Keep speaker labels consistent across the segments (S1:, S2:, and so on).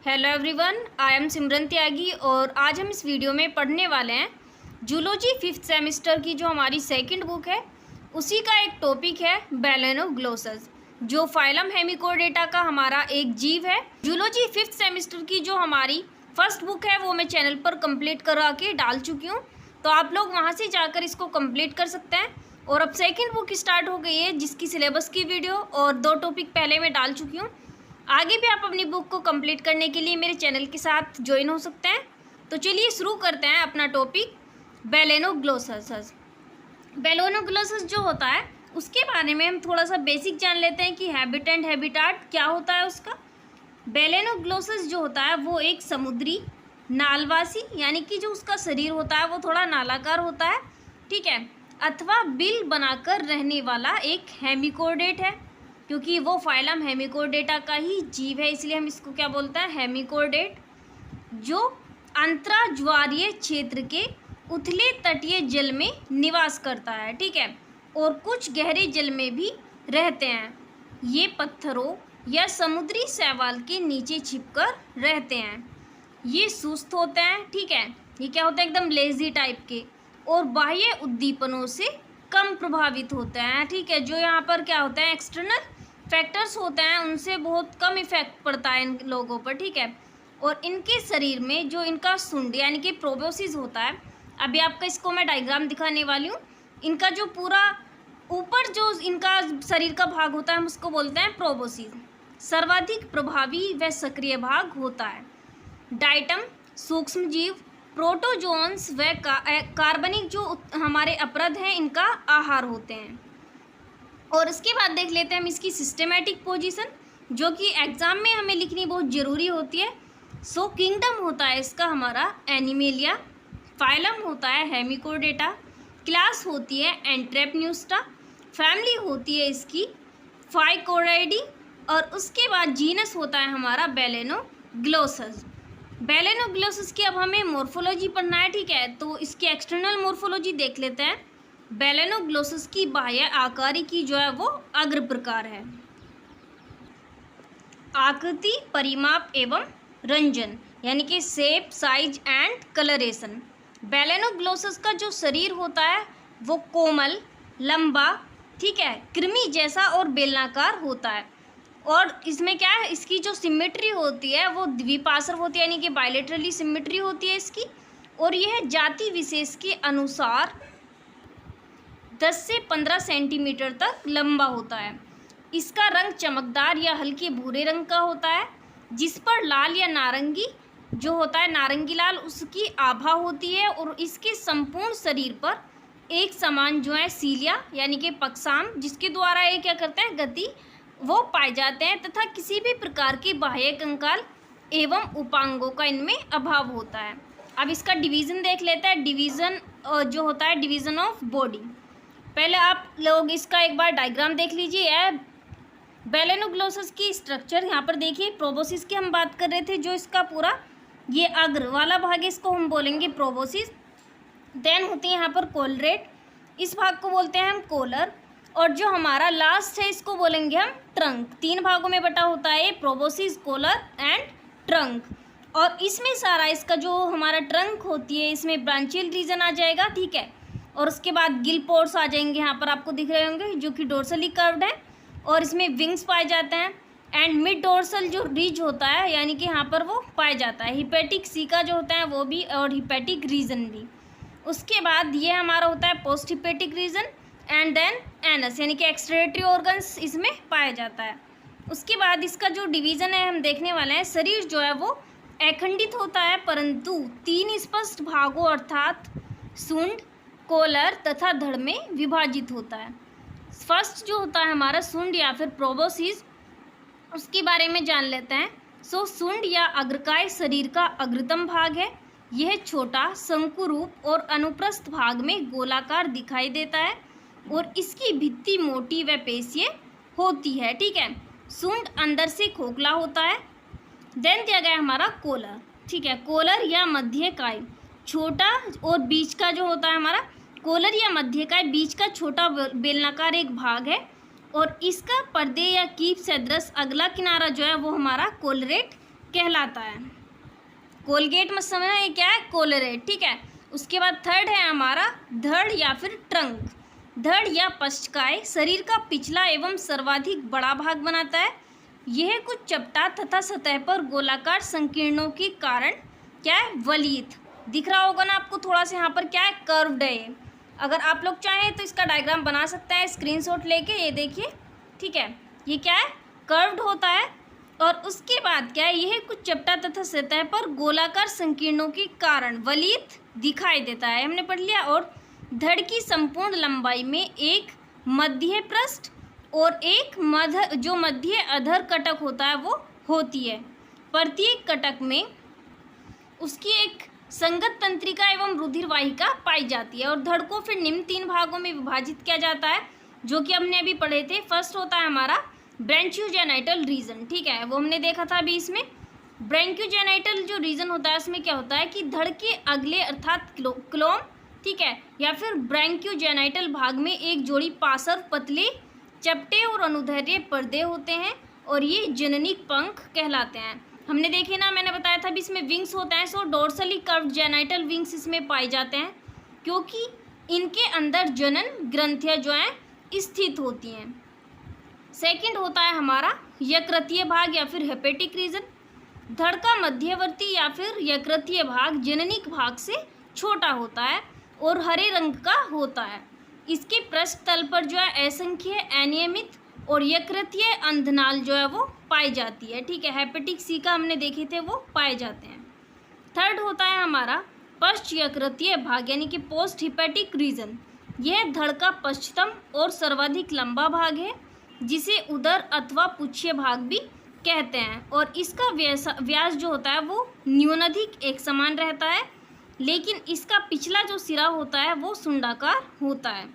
S1: Hello everyone, I am सिमरन त्यागी और आज हम इस वीडियो में पढ़ने वाले हैं जूलॉजी 5th सेमेस्टर की जो हमारी सेकंड बुक है उसी का एक टॉपिक है बेलेनोग्लोसस, जो फाइलम हेमिकोडेटा का हमारा एक जीव है। जूलॉजी 5th सेमेस्टर की जो हमारी फर्स्ट बुक है वो मैं चैनल पर कंप्लीट करा के डाल चुकी हूँ, तो आप लोग वहाँ से जाकर इसको कंप्लीट कर सकते हैं। और अब सेकेंड बुक स्टार्ट हो गई है जिसकी सिलेबस की वीडियो और 2 टॉपिक पहले मैं डाल चुकी हूँ। आगे भी आप अपनी बुक को कंप्लीट करने के लिए मेरे चैनल के साथ ज्वाइन हो सकते हैं। तो चलिए शुरू करते हैं अपना टॉपिक बेलेनोग्लोसस। बेलेनोग्लोसस जो होता है उसके बारे में हम थोड़ा सा बेसिक जान लेते हैं कि हैबिट एंड हैबिटाट क्या होता है उसका। बेलेनोग्लोसस जो होता है वो एक समुद्री नालवासी, यानी कि जो उसका शरीर होता है वो थोड़ा नालाकार होता है, ठीक है, अथवा बिल बनाकर रहने वाला एक हेमिकोडेट है। क्योंकि वो फाइलम हेमिकोडेटा का ही जीव है इसलिए हम इसको क्या बोलते हैं, हेमिकोडेट, जो अंतराज्वारीय क्षेत्र के उथले तटीय जल में निवास करता है, ठीक है, और कुछ गहरे जल में भी रहते हैं। ये पत्थरों या समुद्री शैवाल के नीचे छिपकर रहते हैं। ये सुस्त होते हैं, ठीक है, ये क्या होता है, एकदम लेजी टाइप के, और बाह्य उद्दीपनों से कम प्रभावित होते हैं, ठीक है। जो यहाँ पर क्या होता है, एक्सटर्नल फैक्टर्स होते हैं उनसे बहुत कम इफेक्ट पड़ता है इन लोगों पर, ठीक है। और इनके शरीर में जो इनका सुंड यानी कि प्रोबोसिस होता है, अभी आपका इसको मैं डायग्राम दिखाने वाली हूँ। इनका जो पूरा ऊपर जो इनका शरीर का भाग होता है हम उसको बोलते हैं प्रोबोसिस, सर्वाधिक प्रभावी व सक्रिय भाग होता है। डाइटम सूक्ष्म जीव, प्रोटोजोन्स व कार्बनिक जो हमारे अपरद हैं इनका आहार होते हैं। और इसके बाद देख लेते हैं हम इसकी सिस्टेमेटिक पोजीशन, जो कि एग्जाम में हमें लिखनी बहुत ज़रूरी होती है। सो किंगडम होता है इसका हमारा एनिमेलिया, फाइलम होता है हेमिकोडेटा, क्लास होती है एंट्रेपन्यूस्टा, फैमिली होती है इसकी फाइकोराइडी, और उसके बाद जीनस होता है हमारा बेलेनोग्लोसस। बेलेनोग्लोसस की अब हमें मॉर्फोलॉजी पढ़ना है, ठीक है, तो इसकी एक्सटर्नल मॉर्फोलॉजी देख लेते हैं। बेलेनोग्लोसस की बाह्य आकारिकी जो है वो अग्र प्रकार है। आकृति, परिमाप एवं रंजन, यानी कि shape, size and colouration. Balanoglossus का जो शरीर होता है वो कोमल, लंबा, ठीक है, कृमि जैसा और बेलनाकार होता है। और इसमें क्या है, इसकी जो सिमेट्री होती है वो द्विपार्श्व होती है, यानी कि बायलेटरली सिमेट्री होती है इसकी। और यह जाति विशेष के अनुसार 10 से 15 सेंटीमीटर तक लंबा होता है। इसका रंग चमकदार या हल्के भूरे रंग का होता है, जिस पर लाल या नारंगी जो होता है, नारंगी लाल, उसकी आभा होती है। और इसके संपूर्ण शरीर पर एक समान जो है सीलिया यानी कि पक्षाम, जिसके द्वारा ये क्या करते हैं, गति वो पाए जाते हैं, तथा किसी भी प्रकार के बाह्य कंकाल एवं उपांगों का इनमें अभाव होता है। अब इसका डिवीज़न देख लेते हैं। डिवीज़न जो होता है, डिवीज़न ऑफ बॉडी। पहले आप लोग इसका एक बार डायग्राम देख लीजिए। बेलेनोग्लोसस की स्ट्रक्चर यहाँ पर देखिए। प्रोबोसिस की हम बात कर रहे थे, जो इसका पूरा ये अग्र वाला भाग है इसको हम बोलेंगे प्रोबोसिस। देन होती है यहाँ पर कोलरेट, इस भाग को बोलते हैं हम कोलर, और जो हमारा लास्ट है इसको बोलेंगे हम ट्रंक। 3 भागों में बटा होता है प्रोबोसिस, कोलर एंड ट्रंक। और इसमें सारा इसका जो हमारा ट्रंक होती है इसमें ब्रांचियल रीजन आ जाएगा, ठीक है। और उसके बाद गिल पोर्स आ जाएंगे, यहाँ पर आपको दिख रहे होंगे, जो कि डोर्सली कर्व्ड है, और इसमें विंग्स पाए जाते हैं। एंड मिड डोर्सल जो रिज होता है, यानी कि यहाँ पर वो पाया जाता है। हिपेटिक सीका जो होता है वो भी, और हिपेटिक रीजन भी। उसके बाद ये हमारा होता है post hepatic region, and then anus, यानी कि एक्सक्रीटरी ऑर्गन्स इसमें पाया जाता है। उसके बाद इसका जो डिवीज़न है हम देखने वाले हैं। शरीर जो है वो अखंडित होता है, परंतु 3 स्पष्ट भागों अर्थात सूंड, कोलर तथा धड़ में विभाजित होता है। फर्स्ट जो होता है हमारा सूंड या फिर प्रोबोसिस, उसके बारे में जान लेते हैं। सो सूंड या अग्रकाय शरीर का अग्रतम भाग है। यह छोटा, शंकुरूप और अनुप्रस्थ भाग में गोलाकार दिखाई देता है, और इसकी भित्ति मोटी व पेशीय होती है, ठीक है। सूंड अंदर से खोखला होता है। देन दिया गया हमारा कोलर, ठीक है। कोलर या मध्यकाय छोटा, और बीच का जो होता है हमारा कोलर या मध्यकाय बीच का छोटा बेलनाकार एक भाग है, और इसका पर्दे या कीप सदृश अगला किनारा जो है वो हमारा कोलरेट कहलाता है। कोलगेट मत समझना, ये क्या है, कोलरेट, ठीक है। उसके बाद थर्ड है हमारा धड़ या फिर ट्रंक। धड़ या पश्चकाय शरीर का पिछला एवं सर्वाधिक बड़ा भाग बनाता है। यह कुछ चपटा तथा सतह पर गोलाकार संकीर्णों के कारण क्या है, वलित दिख रहा होगा ना आपको, थोड़ा सा यहाँ पर क्या है, कर्व्ड है ये। अगर आप लोग चाहें तो इसका डायग्राम बना सकते हैं स्क्रीनशॉट लेके, ये देखिए, ठीक है, ये क्या है, कर्व्ड होता है। और उसके बाद क्या है, यह कुछ चपटा तथा सतह पर गोलाकार संकीर्णों के कारण वलित दिखाई देता है, हमने पढ़ लिया। और धड़ की संपूर्ण लंबाई में एक मध्य पृष्ठ और एक मध्य अधर कटक होता है, वो होती है। प्रत्येक कटक में उसकी एक संगत तंत्रिका एवं रुधिर वाहिका पाई जाती है। और धड़ को फिर निम्न 3 भागों में विभाजित किया जाता है, जो कि हमने अभी पढ़े थे। फर्स्ट होता है हमारा ब्रैंचियोजेनाइटल रीजन, ठीक है, वो हमने देखा था अभी। इसमें ब्रैंचियोजेनाइटल जो रीजन होता है, उसमें क्या होता है कि धड़ के अगले अर्थात क्लोम, ठीक है, या फिर ब्रैंचियोजेनाइटल भाग में एक जोड़ी पार्श्व पतले चपटे और अनुदैर्ध्य पर्दे होते हैं, और ये जननिक पंख कहलाते हैं। हमने देखे ना, मैंने बताया था अभी इसमें विंग्स होते हैं। सो डोर्सली कर्व्ड जेनाइटल विंग्स इसमें पाए जाते हैं, क्योंकि इनके अंदर जनन ग्रंथियाँ जो हैं स्थित होती हैं। सेकंड होता है हमारा यकृतीय भाग या फिर हेपेटिक रीजन। धड़ का मध्यवर्ती या फिर यकृतीय भाग जननिक भाग से छोटा होता है और हरे रंग का होता है। इसके पृष्ठ तल पर जो है असंख्य अनियमित और यकृतीय अंधनाल जो है वो पाई जाती है, ठीक है। हेपेटिक सी का हमने देखे थे, वो पाए जाते हैं। थर्ड होता है हमारा पश्च यकृतीय भाग यानी कि पोस्ट हिपेटिक रीजन। यह धड़ का पश्चिम और सर्वाधिक लंबा भाग है, जिसे उदर अथवा पुच्छीय भाग भी कहते हैं। और इसका व्यास जो होता है वो न्यूनाधिक एक समान रहता है, लेकिन इसका पिछला जो सिरा होता है वो सुंडाकार होता है,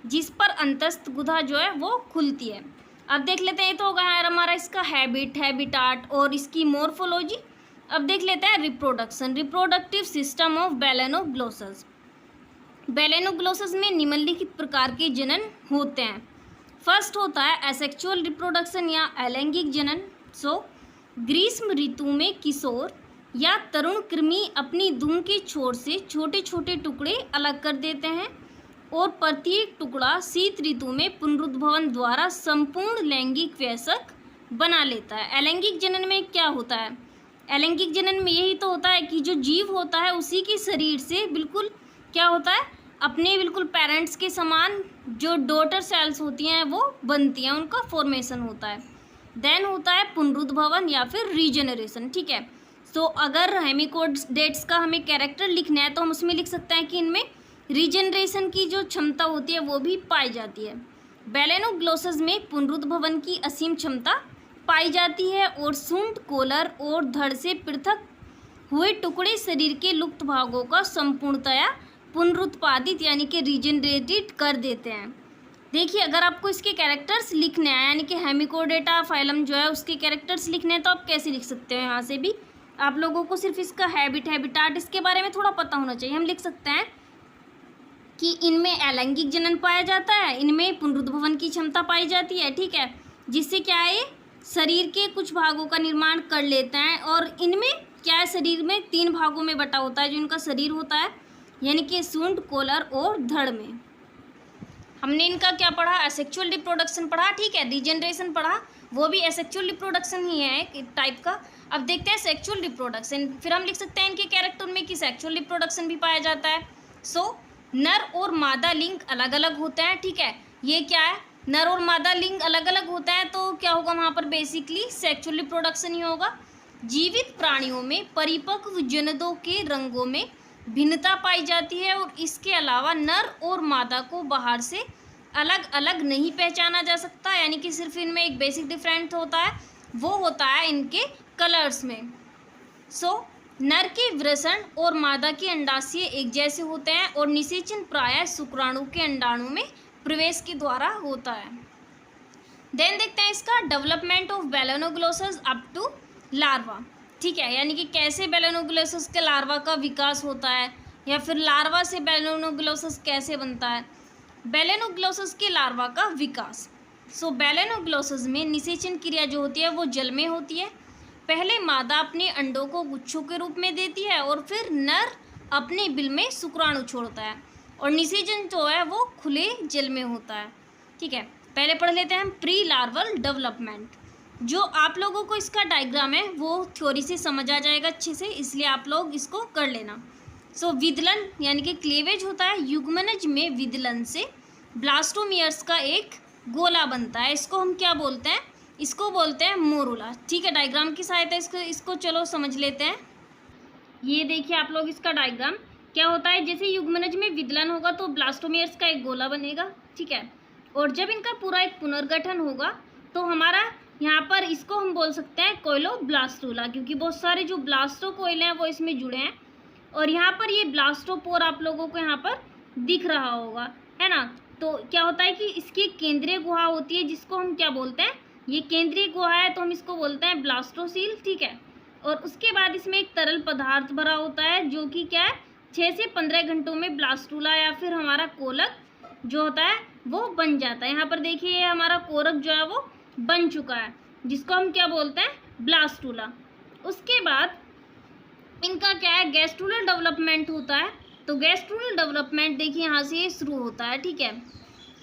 S1: जिस पर अंतस्थ गुदा जो है वो खुलती है। अब देख लेते हैं, ये तो होगा यार हमारा इसका हैबिटाट और इसकी मॉर्फोलॉजी। अब देख लेते हैं रिप्रोडक्शन, रिप्रोडक्टिव सिस्टम ऑफ बैलेनोग्लोसस। बैलेनोग्लोसस में निम्नलिखित प्रकार के जनन होते हैं। फर्स्ट होता है एसेक्सुअल रिप्रोडक्शन या अलैंगिक जनन। ग्रीष्म ऋतु में किशोर या तरुण कृमि अपनी दुम के छोर से छोटे छोटे टुकड़े अलग कर देते हैं, और प्रत्येक टुकड़ा शीत ऋतु में पुनरुद्भवन द्वारा संपूर्ण लैंगिक वयस्क बना लेता है। अलैंगिक जनन में क्या होता है, अलैंगिक जनन में यही तो होता है कि जो जीव होता है उसी के शरीर से बिल्कुल क्या होता है, अपने बिल्कुल पेरेंट्स के समान जो डॉटर सेल्स होती हैं वो बनती हैं, उनका फॉर्मेशन होता है। देन होता है पुनरुद्भवन या फिर रीजनरेशन, ठीक है। सो अगर हेमिकोडेट्स का हमें कैरेक्टर लिखना है तो हम उसमें लिख सकते हैं कि इनमें रीजनरेशन की जो क्षमता होती है वो भी पाई जाती है। बैलेनोग्लोसस में पुनरुद्भवन की असीम क्षमता पाई जाती है, और सूंड, कोलर और धड़ से पृथक हुए टुकड़े शरीर के लुप्त भागों का संपूर्णतया पुनरुत्पादित यानी कि रीजनरेटेड कर देते हैं। देखिए, अगर आपको इसके कैरेक्टर्स लिखने हैं यानी कि हेमिकोडेटा फाइलम जो है उसके कैरेक्टर्स लिखने हैं तो आप कैसे लिख सकते हैं, यहाँ से भी आप लोगों को सिर्फ इसका हैबिटाट इसके बारे में थोड़ा पता होना चाहिए। हम लिख सकते हैं कि इनमें अलैंगिक जनन पाया जाता है, इनमें पुनरुद्भवन की क्षमता पाई जाती है, ठीक है, जिससे क्या है ये शरीर के कुछ भागों का निर्माण कर लेते हैं। और इनमें क्या है, शरीर में 3 भागों में बटा होता है जो इनका शरीर होता है, यानी कि सूंड, कोलर और धड़ में। हमने इनका क्या पढ़ा, एसेक्सुअल रिप्रोडक्शन पढ़ा, ठीक है, रीजनरेशन पढ़ा, वो भी एसेक्सुअल रिप्रोडक्शन ही है एक टाइप का। अब देखते हैं सेक्सुअल रिप्रोडक्शन, फिर हम लिख सकते हैं इनके कैरेक्टर में कि सेक्सुअल रिप्रोडक्शन भी पाया जाता है। नर और मादा लिंग अलग अलग होते हैं, ठीक है, ये क्या है, नर और मादा लिंग अलग अलग होता है, तो क्या होगा वहाँ पर बेसिकली सेक्सुअल रिप्रोडक्शन ही होगा। जीवित प्राणियों में परिपक्व जननों के रंगों में भिन्नता पाई जाती है, और इसके अलावा नर और मादा को बाहर से अलग अलग नहीं पहचाना जा सकता, यानी कि सिर्फ इनमें एक बेसिक डिफरेंट होता है, वो होता है इनके कलर्स में। नर के वृषण और मादा के अंडाशय एक जैसे होते हैं, और निषेचन प्रायः शुक्राणु के अंडाणु में प्रवेश के द्वारा होता है। देन देखते हैं इसका development of Balanoglossus up to larva, ठीक है, यानी कि कैसे बैलेनोग्लोसस के लार्वा का विकास होता है, या फिर लार्वा से बैलेनोग्लोसस कैसे बनता है। बैलेनोग्लोसस के लार्वा का विकास। बैलेनोग्लोसस में निषेचन क्रिया जो होती है वो जल में होती है। पहले मादा अपने अंडों को गुच्छों के रूप में देती है और फिर नर अपने बिल में शुक्राणु छोड़ता है और निषेचन जो है वो खुले जल में होता है। ठीक है, पहले पढ़ लेते हैं हम प्री लार्वल डेवलपमेंट। जो आप लोगों को इसका डायग्राम है वो थ्योरी से समझ आ जाएगा अच्छे से, इसलिए आप लोग इसको कर लेना। सो विदलन यानी कि क्लेवेज होता है। युग्मनज में विदलन से ब्लास्टोमियर्स का एक गोला बनता है। इसको हम क्या बोलते हैं? इसको बोलते हैं मोरूला। ठीक है, डायग्राम की सहायता इसको चलो समझ लेते हैं। ये देखिए आप लोग इसका डायग्राम क्या होता है। जैसे युग्मनज में विदलन होगा तो ब्लास्टोमियर्स का एक गोला बनेगा। ठीक है, और जब इनका पूरा एक पुनर्गठन होगा तो हमारा यहाँ पर इसको हम बोल सकते हैं कोइलोब्लास्टूला, क्योंकि बहुत सारे जो ब्लास्टो कोइल हैं वो इसमें जुड़े हैं। और यहाँ पर ये ब्लास्टोपोर आप लोगों को यहाँ पर दिख रहा होगा, है ना। तो क्या होता है कि इसकी केंद्रीय गुहा होती है जिसको हम क्या बोलते हैं, ये केंद्रीय गुहा है तो हम इसको बोलते हैं ब्लास्टोसील। ठीक है, और उसके बाद इसमें एक तरल पदार्थ भरा होता है जो कि क्या है 6 से 15 घंटों में ब्लास्टूला या फिर हमारा कोलक जो होता है वो बन जाता है। यहाँ पर देखिए ये हमारा कोरक जो है वो बन चुका है जिसको हम क्या बोलते हैं ब्लास्टूला। उसके बाद इनका क्या है गैस्ट्रुलर डेवलपमेंट होता है। तो गैस्ट्रुलर डेवलपमेंट देखिए यहाँ से शुरू होता है। ठीक है,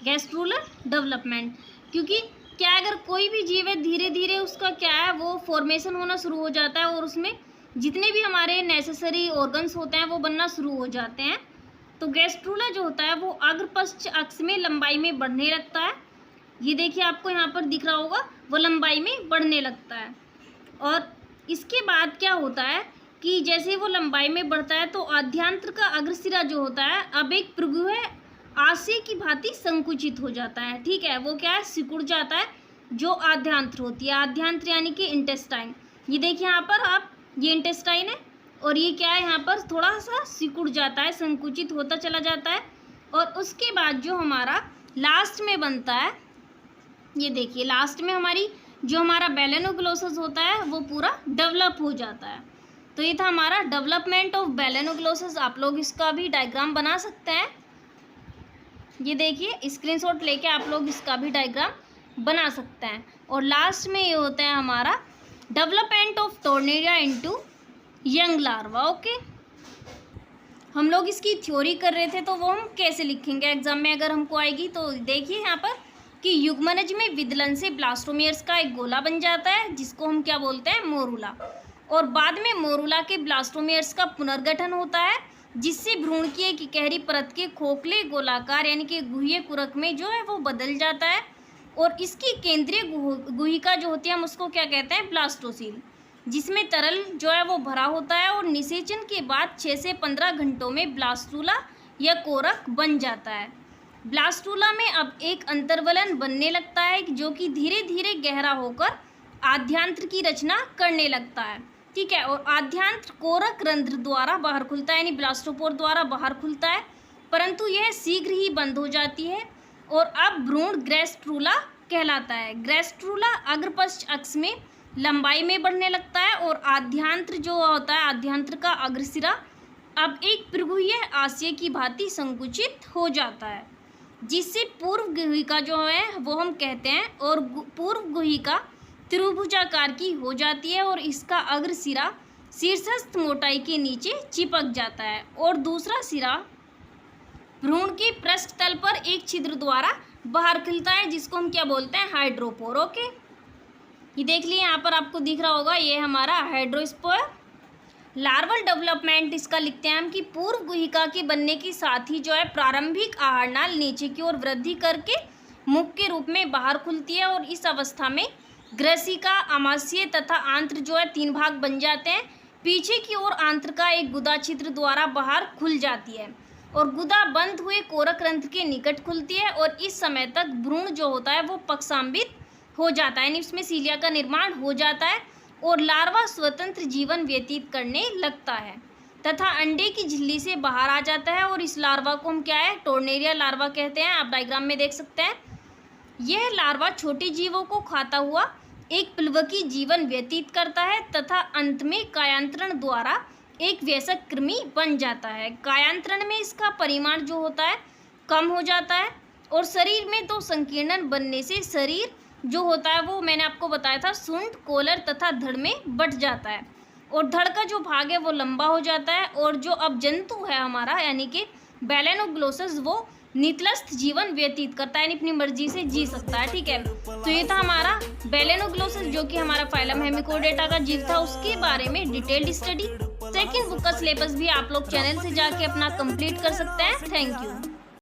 S1: गैस्ट्रुलर डेवलपमेंट, क्योंकि क्या अगर कोई भी जीव है धीरे धीरे उसका क्या है वो फॉर्मेशन होना शुरू हो जाता है और उसमें जितने भी हमारे नेसेसरी ऑर्गन्स होते हैं वो बनना शुरू हो जाते हैं। तो गैस्ट्रुला जो होता है वो अग्रपश्च अक्ष में लंबाई में बढ़ने लगता है। ये देखिए आपको यहाँ पर दिख रहा होगा वो लंबाई में बढ़ने लगता है। और इसके बाद क्या होता है कि जैसे वो लंबाई में बढ़ता है तो आद्यांत्र का अग्रसिरा जो होता है अब एक प्रगुह आशय की भांति संकुचित हो जाता है। ठीक है, वो क्या है सिकुड़ जाता है जो आद्यांत्र होती है। आद्यांत्र यानी कि इंटेस्टाइन। ये देखिए यहाँ पर आप ये इंटेस्टाइन है और ये क्या है यहाँ पर थोड़ा सा सिकुड़ जाता है, संकुचित होता चला जाता है। और उसके बाद जो हमारा लास्ट में बनता है, ये देखिए लास्ट में हमारी जो हमारा बेलेनोग्लोसस होता है वो पूरा डेवलप हो जाता है। तो ये था हमारा डेवलपमेंट ऑफ बेलेनोग्लोसस। आप लोग इसका भी डायग्राम बना सकते हैं। ये देखिए स्क्रीनशॉट लेके आप लोग इसका भी डायग्राम बना सकते हैं। और लास्ट में ये होता है हमारा development of tornaria into young larva. Okay, हम लोग इसकी थ्योरी कर रहे थे तो वो हम कैसे लिखेंगे एग्जाम में अगर हमको आएगी। तो देखिए यहाँ पर कि युग्मनज में विदलन से ब्लास्टोमियर्स का एक गोला बन जाता है जिसको हम क्या बोलते हैं मोरूला। और बाद में मोरूला के ब्लास्टोमियर्स का पुनर्गठन होता है जिससे भ्रूण की एक इकहरी परत के खोखले गोलाकार यानी कि गुह्य कुरक में जो है वो बदल जाता है। और इसकी केंद्रीय गुहिका जो होती है हम उसको क्या कहते हैं ब्लास्टोसील, जिसमें तरल जो है वो भरा होता है। और निषेचन के बाद 6 से 15 घंटों में ब्लास्टूला या कोरक बन जाता है। ब्लास्टूला में अब एक अंतर्वलन बनने लगता है जो कि धीरे धीरे गहरा होकर आद्यांत्र की रचना करने लगता है। ठीक है, और आद्यांत्र कोरक रंध्र द्वारा बाहर खुलता है यानी ब्लास्टोपोर द्वारा बाहर खुलता है, परंतु यह शीघ्र ही बंद हो जाती है। और अब भ्रूण ग्रेस्ट्रूला कहलाता है। ग्रेस्ट्रूला अग्रपश्च अक्ष में लंबाई में बढ़ने लगता है और आद्यांत्र जो होता है आद्यांत्र का अग्रसिरा अब एक प्रगुह्य आशय की भांति संकुचित हो जाता है, जिससे पूर्व गुहिका जो है वो हम कहते हैं और पूर्व गुहिका त्रिभुजाकार की हो जाती है और इसका अग्रसिरा शीर्षस्थ मोटाई के नीचे चिपक जाता है और दूसरा सिरा भ्रूण के पृष्ठ तल पर एक छिद्र द्वारा बाहर खिलता है जिसको हम क्या बोलते हैं हाइड्रोपोर। ओके, ये देख लिए यहाँ पर आपको दिख रहा होगा ये हमारा हाइड्रोस्पोर। लार्वल डेवलपमेंट इसका लिखते हैं हम कि पूर्व गुहिका के बनने के साथ ही जो है प्रारंभिक आहार नाल नीचे की ओर वृद्धि करके मुख के रूप में बाहर खुलती है और इस अवस्था में ग्रसिका आमाशय तथा आंत्र जो है 3 भाग बन जाते हैं। पीछे की ओर आंत्र का एक गुदा छिद्र द्वारा बाहर खुल जाती है और गुदा बंद हुए कोरक रंध्र के निकट खुलती है और इस समय तक भ्रूण जो होता है वो पक्षांबित हो जाता है यानी उसमें सीलिया का निर्माण हो जाता है और लार्वा स्वतंत्र जीवन व्यतीत करने लगता है तथा अंडे की झिल्ली से बाहर आ जाता है। और इस लार्वा को हम क्या है टोर्नेरिया लार्वा कहते हैं। आप डायग्राम में देख सकते हैं यह लार्वा छोटे जीवों को खाता हुआ एक प्लवकी जीवन व्यतीत करता है तथा अंत में कायांतरण द्वारा एक वयस्क कृमि बन जाता है। कायांतरण में इसका परिमाण जो होता है कम हो जाता है और शरीर में तो संकीर्णन बनने से शरीर जो होता है वो मैंने आपको बताया था सूंड, कॉलर तथा धड़ में बट जाता है और धड़ का जो भाग है वो लंबा हो जाता है और जो अब जंतु है हमारा यानी कि बेलेनोग्लोसस वो नितलस्थ जीवन व्यतीत करता है, यानी अपनी मर्जी से जी सकता है। ठीक है, तो ये था हमारा बेलेनोग्लोसस जो कि हमारा फाइलम हेमिकोडेटा का जीव था, उसके बारे में डिटेल्ड स्टडी। सेकंड बुक का सिलेबस भी आप लोग चैनल से जाके अपना कंप्लीट कर सकते हैं। Thank you.